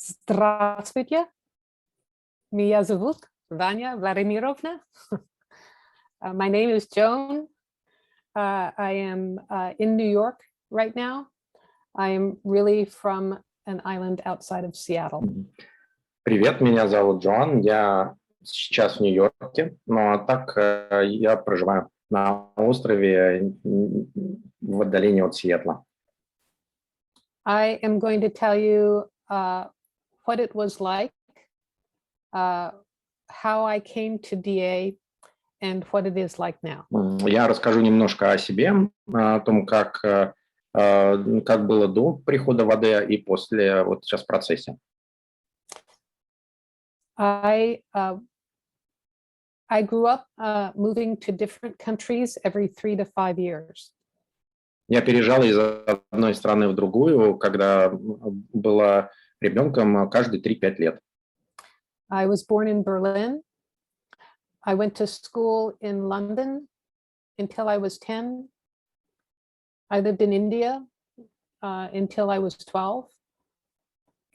Здравствуйте. Меня зовут Vanya Vladimirovna. My name is Joan. I am in New York right now. I am really from an island outside of Seattle. Привет, меня зовут Джоан. Я сейчас в Нью-Йорке, но так я проживаю на острове в отдалении от Сиэтла. I am going to tell you what it was like, how I came to DA, and what it is like now. Я расскажу немножко о себе, о том, как было до прихода в АД и после, вот сейчас в процессе. I grew up moving to different countries every 3 to 5 years. Я переезжала из одной страны в другую, когда была ребенком, каждые 3-5 лет. I was born in Berlin. I went to school in London until I was 10. I lived in India until I was 12.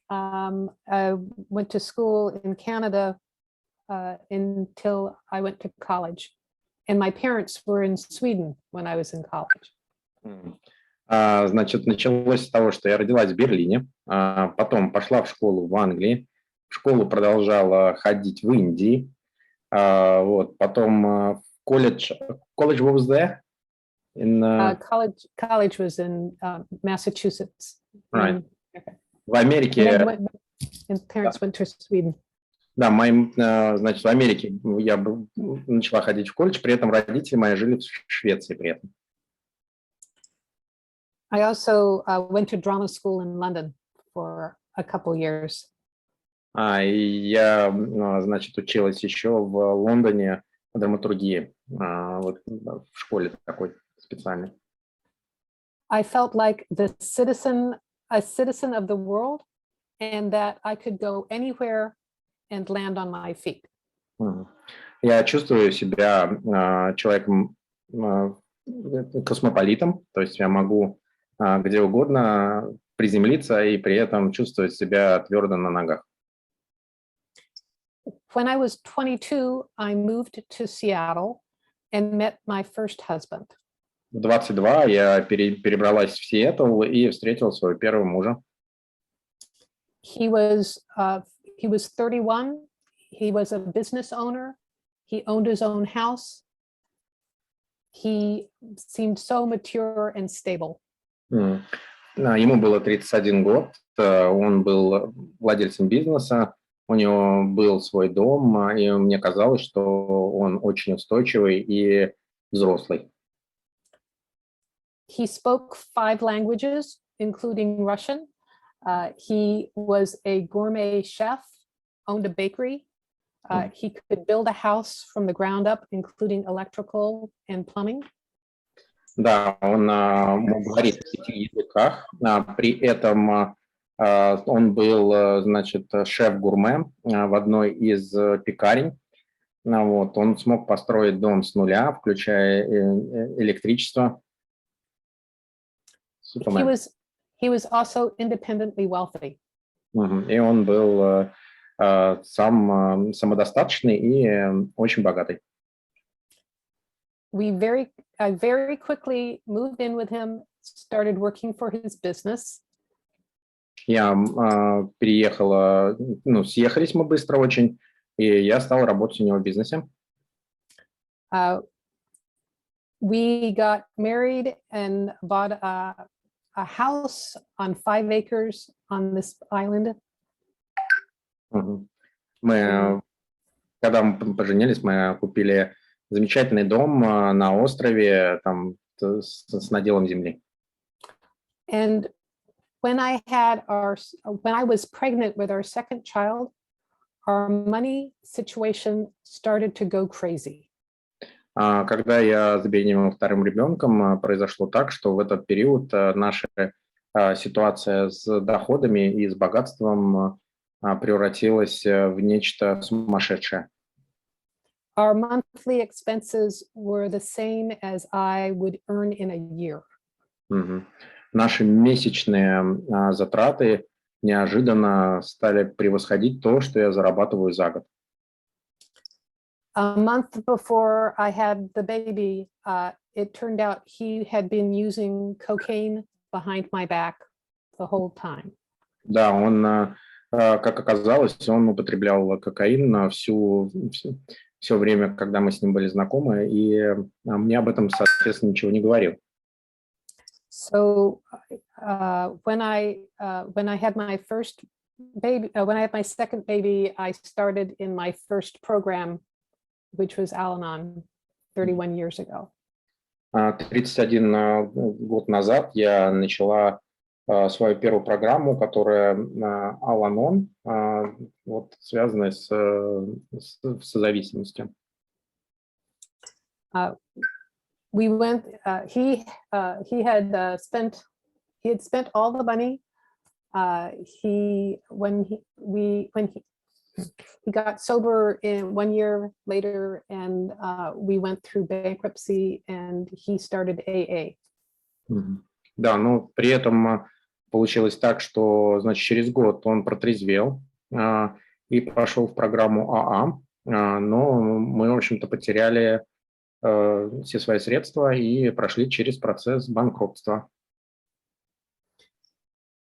I went to school in Canada until I went to college. And my parents were in Sweden when I was in college. Значит, началось с того, что я родилась в Берлине, потом пошла в школу в Англии, в школу продолжала ходить в Индии, вот, потом в колледж. College what was there? College was in Massachusetts. Right. В Америке. And parents went to Sweden. Да, значит, в Америке я начала ходить в колледж, при этом родители мои жили в Швеции при этом. I also went to drama school in London for a couple years. Я, значит, училась еще в Лондоне драматургии, вот в школе такой специальной. I felt like a citizen of the world, and that I could go anywhere and land on my feet. Я чувствую себя человеком космополитом, то есть я могу где угодно приземлиться и при этом чувствовать себя твердо на ногах. When I was 22, I moved to Seattle and met my first husband. В 22 я перебралась в Сиэтл и встретила своего первого мужа. He was 31. He was a business owner. He owned his own house. He seemed so mature and stable. Ему было 31 год, он был владельцем бизнеса, у него был свой дом, и мне казалось, что он очень устойчивый и взрослый. He spoke 5 languages, including Russian. He was a gourmet chef, owned a bakery. He could build a house from the ground up, including electrical and plumbing. Да, он говорит на 5 языках, при этом он был, значит, шеф-гурме в одной из пекарень. Вот, он смог построить дом с нуля, включая электричество. He was also independently wealthy. И он был самодостаточный и очень богатый. I very quickly moved in with him, started working for his business. Я переехала, съехались мы быстро очень, и я стал работать у него в бизнесе. We got married and bought a house on 5 acres on this island. Когда мы поженились, мы купили замечательный дом на острове там, с наделом земли. And when I was pregnant with our second child, our money situation started to go crazy. Когда я забеременела вторым ребенком, произошло так, что в этот период наша ситуация с доходами и с богатством превратилась в нечто сумасшедшее. Our monthly expenses were the same as I would earn in a year. Наши месячные затраты неожиданно стали превосходить то, что я зарабатываю за год. A month before I had the baby, it turned out he had been using cocaine behind my back the whole time. Да, он, как оказалось, он употреблял кокаин все время, когда мы с ним были знакомы, и мне об этом, соответственно, ничего не говорил. So when I had my first baby, when I had my second baby, I started in my first program, which was Al-Anon 31 years ago. 31 год назад я начала свою первую программу, которая Al-Anon, вот, связанная с созависимостью. We went. He had spent all the money. He got sober in 1 year later, and we went through bankruptcy, and he started AA. Да, но при этом получилось так, что, значит, через год он протрезвел и пошел в программу АА, но мы, в общем-то, потеряли все свои средства и прошли через процесс банкротства.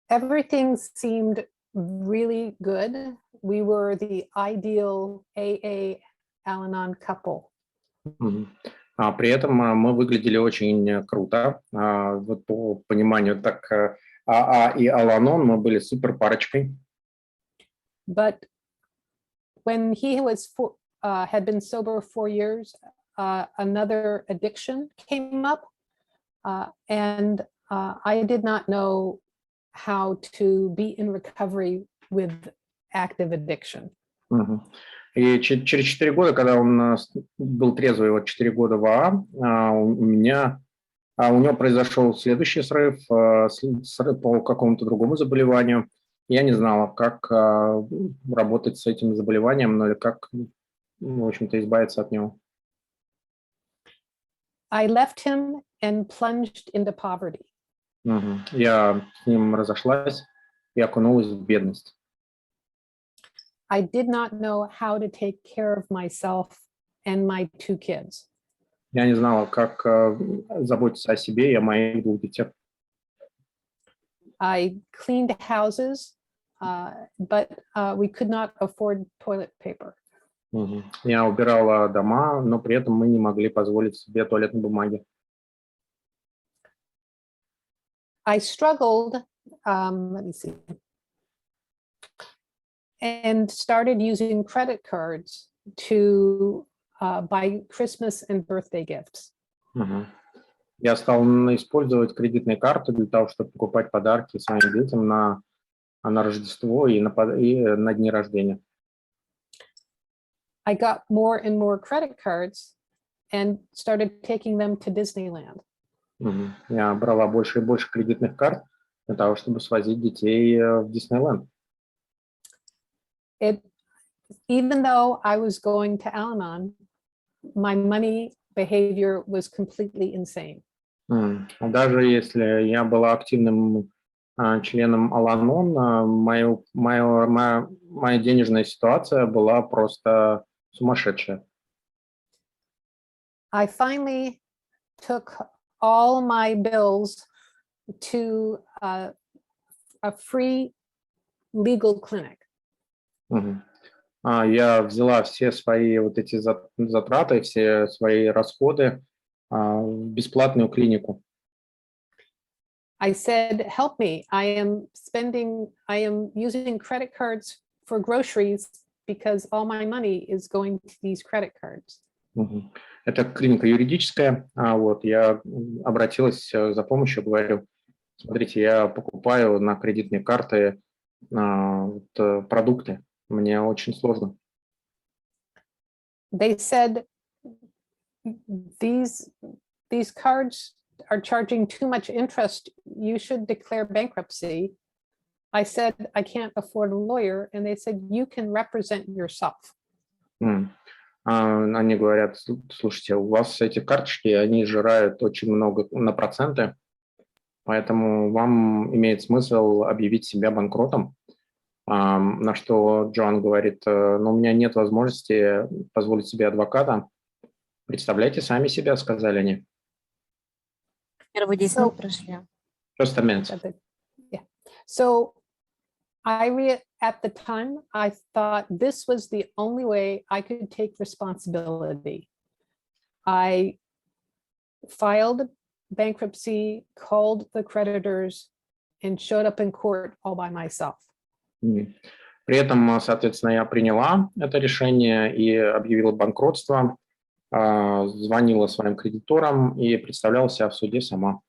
Everything seemed really good. We were the ideal AA Al-Anon couple. При этом мы выглядели очень круто. Вот по пониманию, так АА и Al-Anon мы были супер парочкой. But when he had been sober 4 years, another addiction came up, and I did not know how to be in recovery with active addiction. И через 4 года, когда он был трезвый, вот 4 года в АА, у него произошел следующий срыв по какому-то другому заболеванию. Я не знала, как работать с этим заболеванием, ну или как, в общем-то, избавиться от него. I left him and plunged into poverty. Я с ним разошлась и окунулась в бедность. I did not know how to take care of myself and my 2 kids. Я не знала, как заботиться о себе и о моих 2 детях. I cleaned houses, but we could not afford toilet paper. Я убирала дома, но при этом мы не могли позволить себе туалетной бумаги. I struggled, let me see, and started using credit cards to buy Christmas and birthday gifts. Я стал использовать кредитные карты для того, чтобы покупать подарки своим детям на Рождество и на дни рождения. I got more and more credit cards and started taking them to Disneyland. Я брала больше и больше кредитных карт для того, чтобы свозить детей в Диснейленд. Even though I was going to Al-Anon, my money behavior was completely insane. Даже если я была активным членом Al-Anon, моя денежная ситуация была просто сумасшедшая. I finally took all my bills to a free legal clinic. Я взяла все свои вот эти затраты, все свои расходы в бесплатную клинику. I said, help me. I am using credit cards for groceries because all my money is going to these credit cards. Это клиника юридическая. Вот я обратилась за помощью, говорю, смотрите, я покупаю на кредитные карты продукты. Мне очень сложно. They said, these cards are charging too much interest. You should declare bankruptcy. I said, I can't afford a lawyer. And they said, you can represent yourself. Они говорят, слушайте, у вас эти карточки, они сжирают очень много на проценты, поэтому вам имеет смысл объявить себя банкротом. На что Джоан говорит, ну, у меня нет возможности позволить себе адвоката. Представляйте сами себя, сказали они. Первые 10 минут прошли. Just a minute. Yeah. So at the time, I thought this was the only way I could take responsibility. I filed bankruptcy, called the creditors, and showed up in court all by myself. При этом, соответственно, я приняла это решение и объявила банкротство, звонила своим кредиторам и представляла себя в суде сама.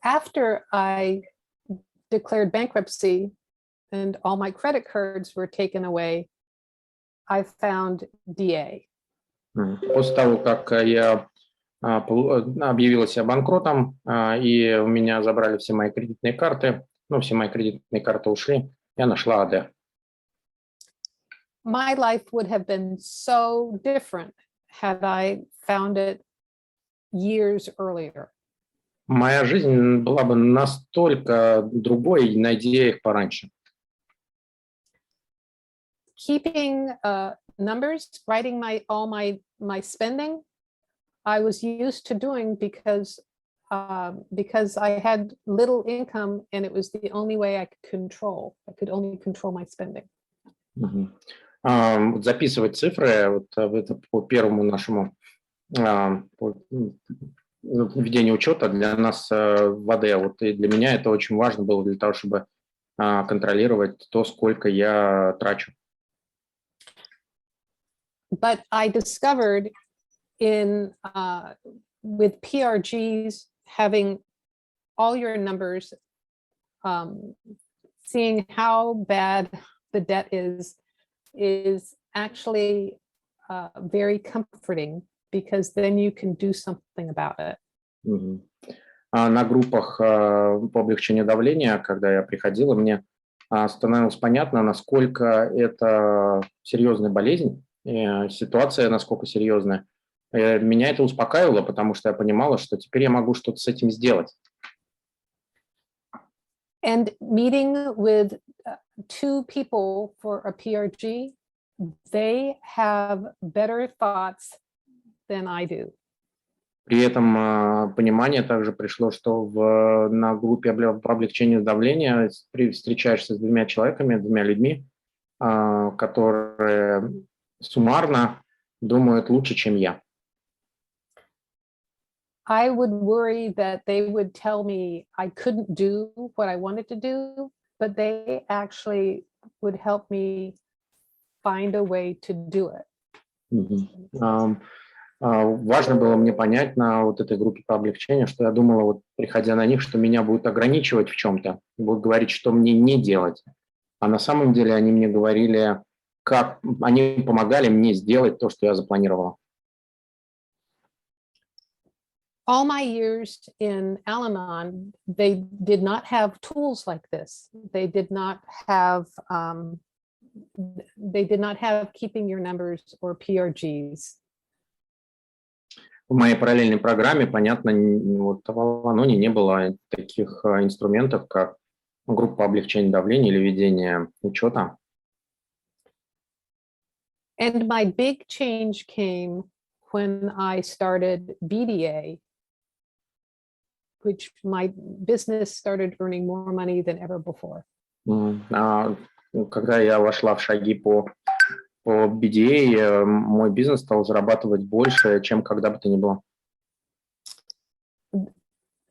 After I declared bankruptcy and all my credit cards were taken away, I found DA. После того, как я объявила себя банкротом, и у меня забрали все мои кредитные карты, ну, все мои кредитные карты ушли, я нашла АД. My life would have been so different had I found it years earlier. Моя жизнь была бы настолько другой, найди я их пораньше. Keeping numbers, writing all my spending, I was used to doing because I had little income and it was the only way I could control. I could only control my spending. Записывать цифры вот это по первому нашему ведению учета для нас в АД. Вот и для меня это очень важно было для того, чтобы контролировать то, сколько я трачу. But I discovered with PRGs, having all your numbers, seeing how bad the debt is actually very comforting because then you can do something about it. На группах по облегчению давления, когда я приходила, мне становилось понятно, насколько это серьезная болезнь, ситуация насколько серьезная. Меня это успокаивало, потому что я понимала, что теперь я могу что-то с этим сделать. And meeting with two people for a PRG, they have better thoughts than I do. При этом понимание также пришло, что на группе по облегчению давления встречаешься с двумя человеками, двумя людьми, которые суммарно думают лучше, чем я. I would worry that they would tell me I couldn't do what I wanted to do, but they actually would help me find a way to do it. Важно было мне понять на вот этой группе по облегчению, что я думала, вот приходя на них, что меня будут ограничивать в чем-то, будут говорить, что мне не делать. А на самом деле они мне говорили, как они помогали мне сделать то, что я запланировала. All my years in Al-Anon, they did not have tools like this. They did not have keeping your numbers or PRGs. В моей параллельной программе, понятно, вот в Аноне не было таких инструментов, как группа по облегчению давления или ведение учета. And my big change came when I started BDA, which my business started earning more money than ever before. Когда я вошла в шаги по BDA, мой бизнес стал зарабатывать больше, чем когда бы то ни было.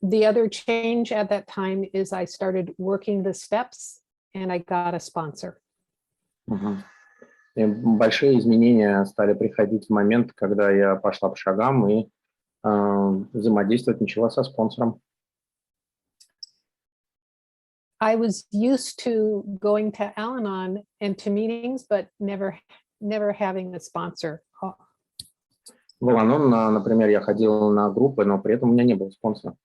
The other change at that time is I started working the steps and I got a sponsor. И большие изменения стали приходить в момент, когда я пошла по шагам и взаимодействовать начала со спонсором. I was used to going to Al-Anon and to meetings, but never having a sponsor. В Al-Anon, например, я ходил на группы, но при этом у меня не было спонсора.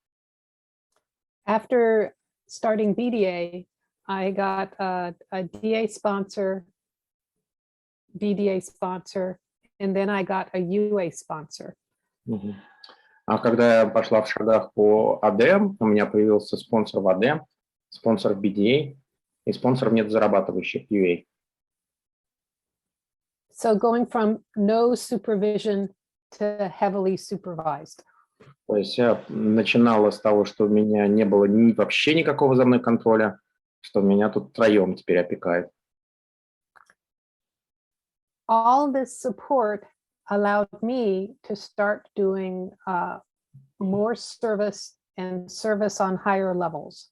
After starting BDA, I got a DA sponsor, BDA sponsor, and then I got a UA sponsor. А когда я пошла в шагах по АД, у меня появился спонсор в АД, спонсор в BDA. и спонсоров нет зарабатывающих UA. So going from no supervision to heavily supervised. То есть я начинала с того, что у меня не было вообще никакого за мной контроля, что меня тут втроем теперь опекает. All this support allowed me to start doing more service and service on higher levels.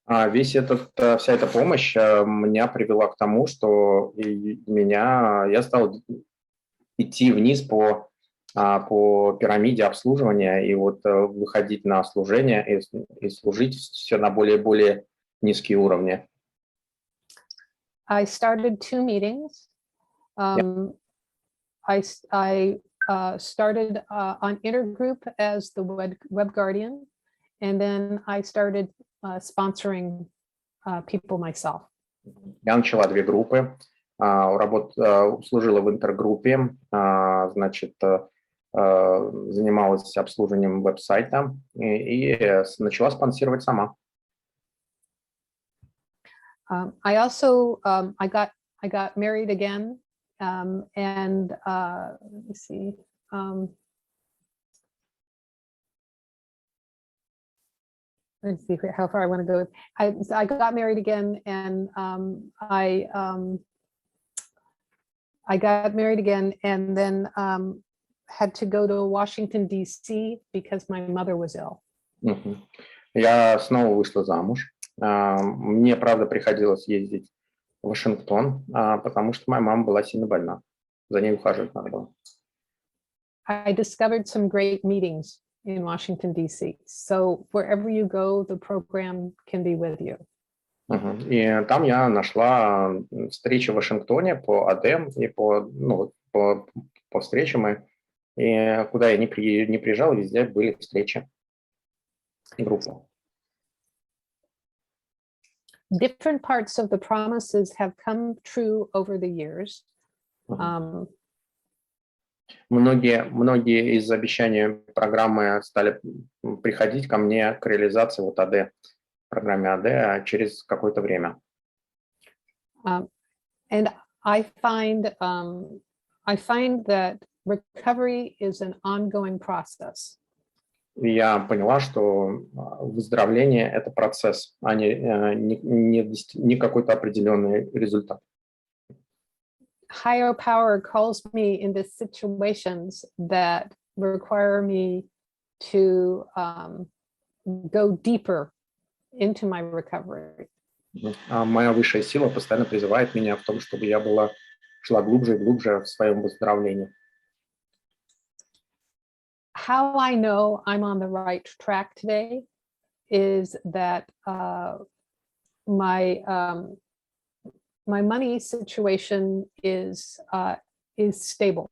Вся эта помощь меня привела к тому, что я стал идти вниз по пирамиде обслуживания и вот выходить на служение и служить все на более низкие уровни. I started 2 meetings. I started on Intergroup as the web guardian, and then I started sponsoring people myself. Я начала 2 группы, служила в интергруппе, значит, занималась обслуживанием веб-сайта и начала спонсировать сама. I also I got married again, and let me see. Let's see how far I want to go. I got married again, and I got married again, and then had to go to Washington, D.C. because my mother was ill. Я снова вышла замуж. Мне, правда, приходилось ездить в Вашингтон, потому что моя мама была сильно больна. За ней ухаживать надо было. I discovered some great meetings in Washington, D.C. So wherever you go, the program can be with you. И там я нашла встречи в Вашингтоне по АД и по встречам, и куда я не приезжал, везде были встречи, группы. Different parts of the promises have come true over the years. Многие из обещаний программы стали приходить ко мне к реализации АД, программе АД через какое-то время. And I find that recovery is an ongoing process. Я поняла, что выздоровление – это процесс, а не какой-то определенный результат. Higher power calls me into situations that require me to go deeper into my recovery. Моя высшая сила постоянно призывает меня в том, чтобы я шла глубже и глубже в своем выздоровлении. How I know I'm on the right track today is that my money situation is stable.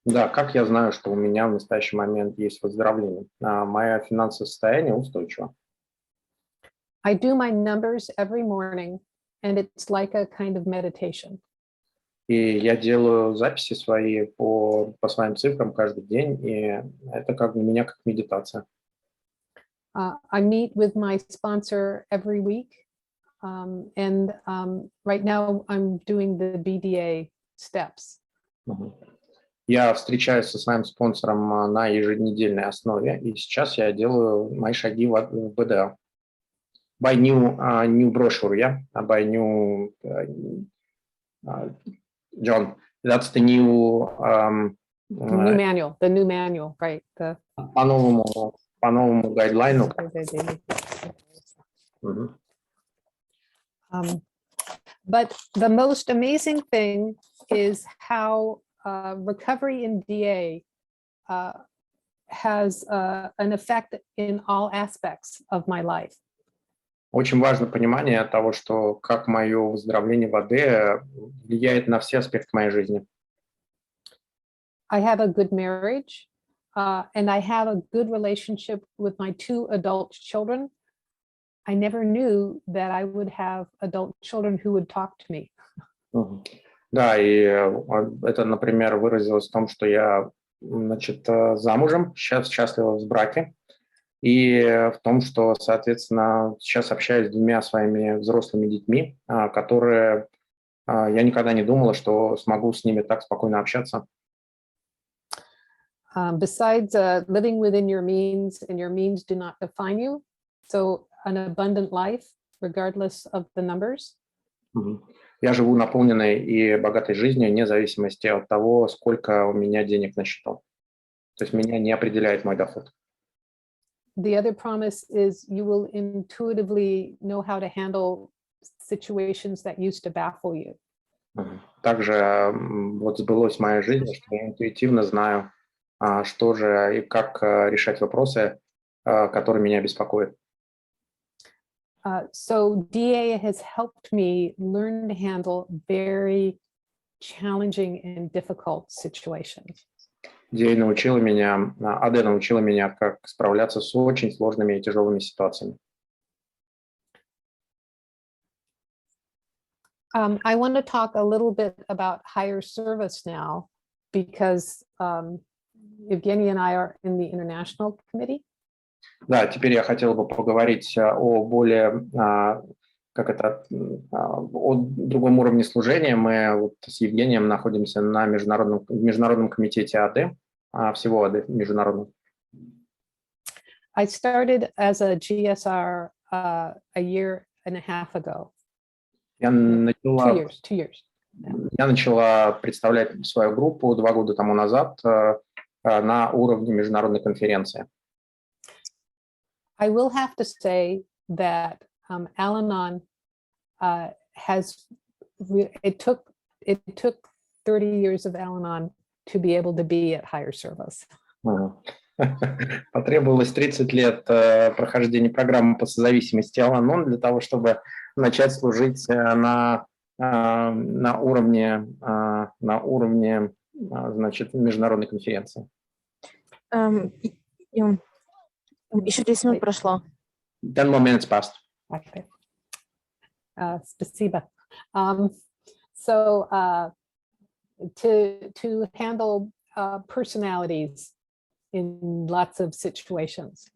Да, как я знаю, что у меня в настоящий момент есть выздоровление? Мое финансовое состояние устойчиво. I do my numbers every morning, and it's like a kind of meditation. И я делаю записи свои по своим цифрам каждый день, и это как для меня как медитация. I meet with my sponsor every week, and right now I'm doing the BDA steps. Я встречаюсь со своим спонсором на еженедельной основе, и сейчас я делаю мои шаги в БДА. By new brochure, yeah? By new John, that's the new New manual, the new manual, right? по новому гайдлайну. But the most amazing thing is how recovery in DA has an effect in all aspects of my life. Очень важно понимание того, что как мое выздоровление в АД влияет на все аспекты моей жизни. I have a good marriage, and I have a good relationship with my 2 adult children. I never knew that I would have adult children who would talk to me. Да, и это, например, выразилось в том, что я, значит, замужем, сейчас счастлива в браке. и в том, что, соответственно, сейчас общаюсь с двумя своими взрослыми детьми, которые я никогда не думала, что смогу с ними так спокойно общаться. Besides living within your means, and your means do not define you, so an abundant life, regardless of the numbers. Я живу наполненной и богатой жизнью, вне зависимости от того, сколько у меня денег на счету. То есть меня не определяет мой доход. The other promise is you will intuitively know how to handle situations that used to baffle you. Также вот сбылось в моей жизни, что я интуитивно знаю, что же и как решать вопросы, которые меня беспокоят. So DA has helped me learn to handle very challenging and difficult situations. DA научила меня, АД научила меня, как справляться с очень сложными и тяжелыми ситуациями. I want to talk a little bit about higher service now, because Evgeny and I are in the international committee. Да, теперь я хотел бы поговорить о более, о другом уровне служения. Мы вот с Евгением находимся на международном комитете АД, всего АД международном. I started as a GSR a year and a half ago. Я 2 years. начала представлять свою группу 2 года тому назад на уровне международной конференции. I will have to say that Al-Anon it took 30 years of Al-Anon to be able to be at higher service. Потребовалось 30 лет прохождения программы по созависимости Al-Anon для того, чтобы начать служить на уровне, значит, международной конференции. Еще 10 минут прошло. 10 more minutes passed. Okay. Спасибо. So to handle personalities in lots of situations.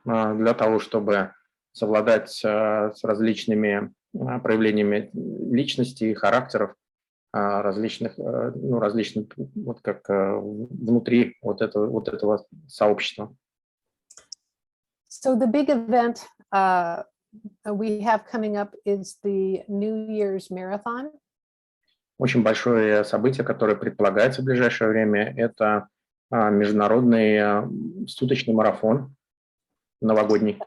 Для того, чтобы совладать с различными проявлениями личности и характеров различных, вот как внутри вот этого сообщества. So the big event we have coming up is the New Year's Marathon. Очень большое событие, которое предполагается в ближайшее время, это международный суточный марафон новогодний.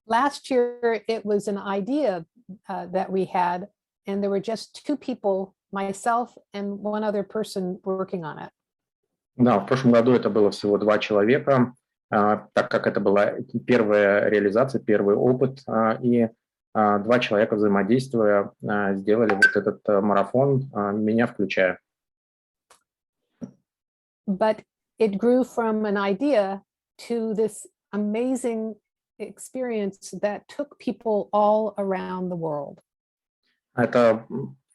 Last year, it was an idea that we had, and there were just 2 people, myself and one other person, working on it. Да, в прошлом году это было всего 2 человека, так как это была первая реализация, первый опыт, и 2 человека, взаимодействуя, сделали вот этот марафон, меня включая. But it grew from an idea to this amazing experience that took people all around the world. Это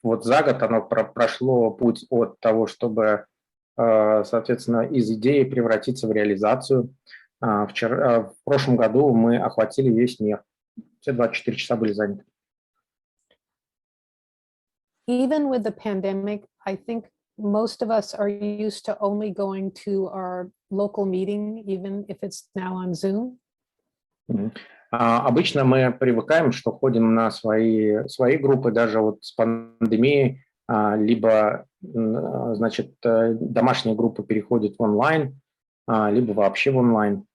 вот за год оно прошло путь от того, чтобы, соответственно, из идеи превратиться в реализацию. В прошлом году мы охватили весь мир. Все 24 часа были заняты. Even with the pandemic, I think most of us are used to only going to our local meeting, even if it's now on Zoom. Обычно мы привыкаем, что ходим на свои группы, даже вот с пандемией, либо, значит, домашние группы переходят в онлайн, либо вообще в онлайн.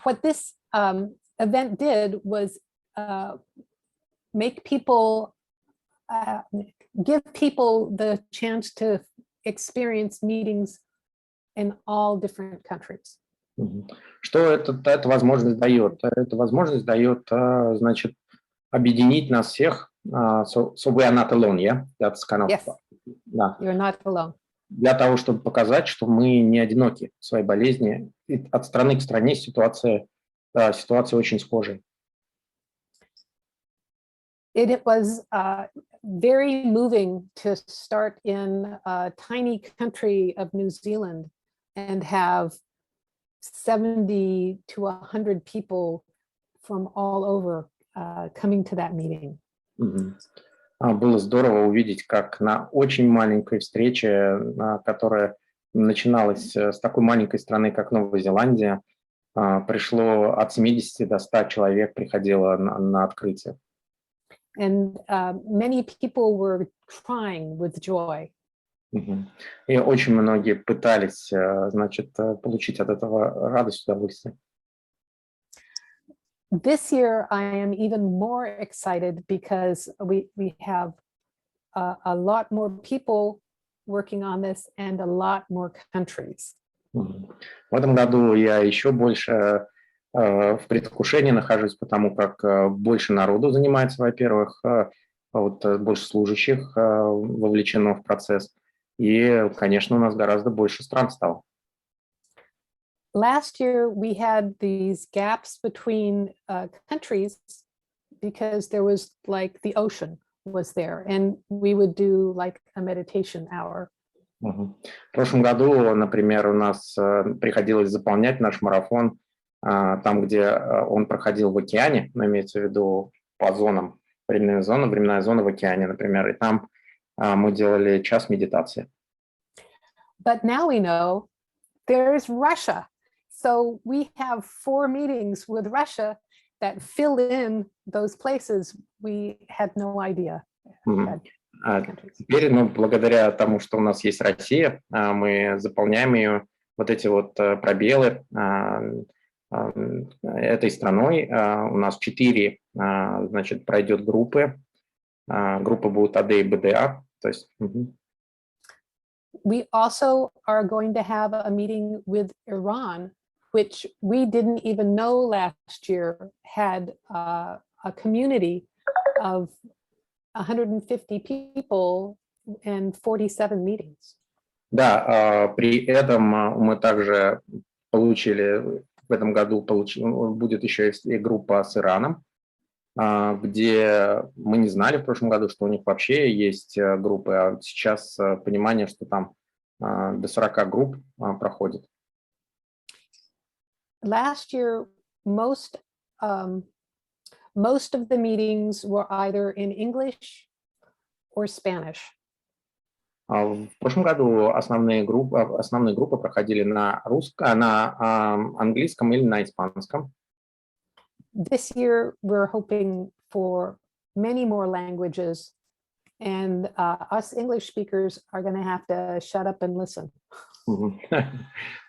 What this event did was make people, give people the chance to experience meetings in all different countries. Что эта возможность дает? Эта возможность дает, значит, объединить нас всех. So we are not alone, yeah? That's kind of, Yes, да. You're not alone. Для того, чтобы показать, что мы не одиноки в своей болезни. И от страны к стране ситуация очень схожая. It was very moving to start in a tiny country of New Zealand and have 70 to 100 people from all over coming to that meeting. Было здорово увидеть, как на очень маленькой встрече, которая начиналась с такой маленькой страны, как Новая Зеландия, пришло от 70 до 100 человек приходило на открытие. And many people were crying with joy. И очень многие пытались, значит, получить от этого радость, удовольствие. This year, I am even more excited because we have a lot more people working on this and a lot more countries. В этом году я еще больше в предвкушении нахожусь, потому как больше народу занимается, во-первых, вот больше служащих вовлечено в процесс, и, конечно, у нас гораздо больше стран стало. Last year, we had these gaps between countries because there was like the ocean was there, and we would do like a meditation hour. В прошлом году, например, у нас приходилось заполнять наш марафон там, где он проходил в океане, но имеется в виду по зонам, временная зона в океане, например, и там мы делали час медитации. But now we know there's Russia. So we have 4 meetings with Russia that fill in those places we had no idea. Теперь, благодаря тому, что у нас есть Россия, мы заполняем ее, вот эти вот пробелы этой страной. У нас 4, значит, пройдет группы. Группы будут АД и БДА. То есть, We also are going to have a meeting with Iran, which we didn't even know last year had a community of 150 people and 47 meetings. Да, при этом мы также получили, в этом году будет еще и группа с Ираном, где мы не знали в прошлом году, что у них вообще есть группы, а сейчас понимание, что там до 40 групп проходит. Last year, most of the meetings were either in English or Spanish. В прошлом году основные группы проходили на русском, на английском или на испанском. This year, we're hoping for many more languages, and us English speakers are going to have to shut up and listen.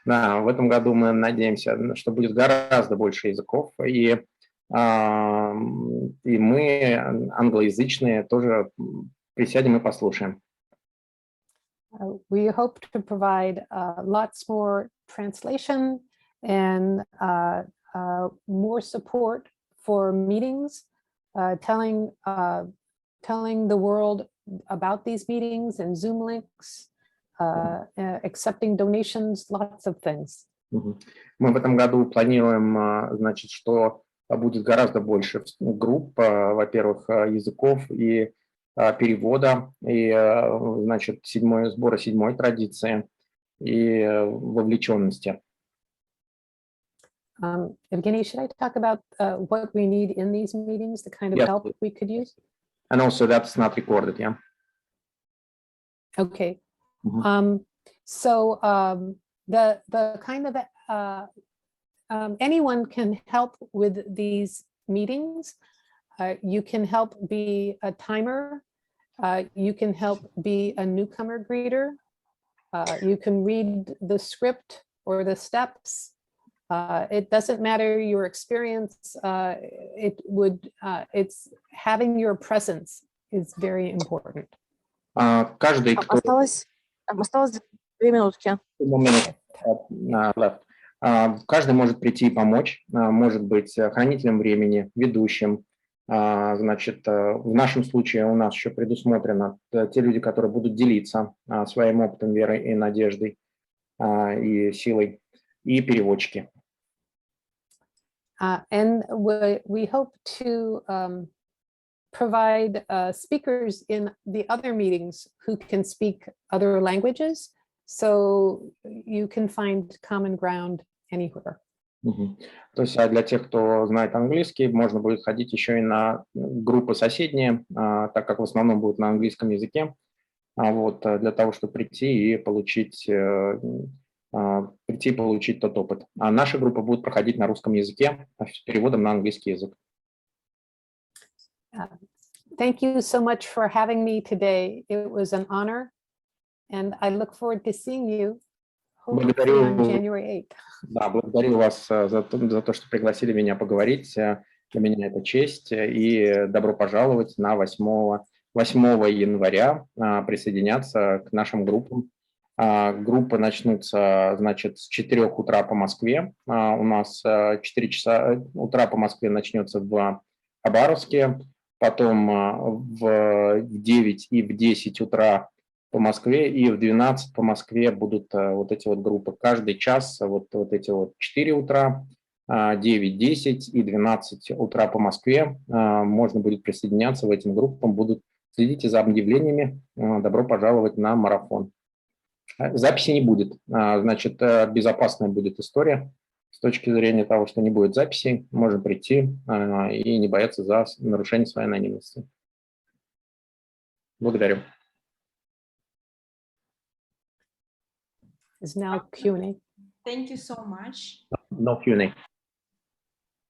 Да, в этом году мы надеемся, что будет гораздо больше языков, и мы, англоязычные, тоже присядем и послушаем. We hope to provide lots more translation and more support for meetings, telling the world about these meetings and Zoom links, accepting donations, lots of things. Мы в этом году планируем, значит, что будет гораздо больше групп, во-первых, языков и перевода, и, значит, сбора 7-й традиции и вовлеченности. Evgeny, should I talk about what we need in these meetings, the kind of help we could use? And also that's not recorded, yeah. Okay. So the kind of anyone can help with these meetings. You can help be a timer. You can help be a newcomer greeter. You can read the script or the steps. It doesn't matter your experience. It's having your presence is very important. Каждый, кто... Осталось 2 минутки. Каждый может прийти и помочь, может быть хранителем времени, ведущим. Значит, в нашем случае у нас еще предусмотрено те люди, которые будут делиться своим опытом, верой и надеждой и силой, и переводчики. And we hope to provide speakers in the other meetings who can speak other languages, So you can find common ground anywhere. То есть для тех, кто знает английский, можно будет ходить еще и на группы соседние, так как в основном будет на английском языке, вот, для того, чтобы прийти и получить тот опыт. А наши группы будут проходить на русском языке с переводом на английский язык. Thank you so much for having me today. It was an honor, and I look forward to seeing you hopefully on January 8th. Да, благодарю вас за то, что пригласили меня поговорить. Для меня это честь. И добро пожаловать на 8 января присоединяться к нашим группам. Группы начнутся, значит, с 4 утра по Москве. У нас 4 часа утра по Москве начнется в Хабаровске, потом в 9 и в 10 утра по Москве, и в 12 по Москве будут вот эти вот группы. Каждый час вот эти вот 4 утра, 9, 10 и 12 утра по Москве можно будет присоединяться в этим группам. Следите за объявлениями. Добро пожаловать на марафон. Записи не будет. Значит, безопасная будет история. С точки зрения того, что не будет записей, можно прийти и не бояться за нарушение своей анонимности. Благодарю. Is now Q&A. Thank you so much. No Q&A.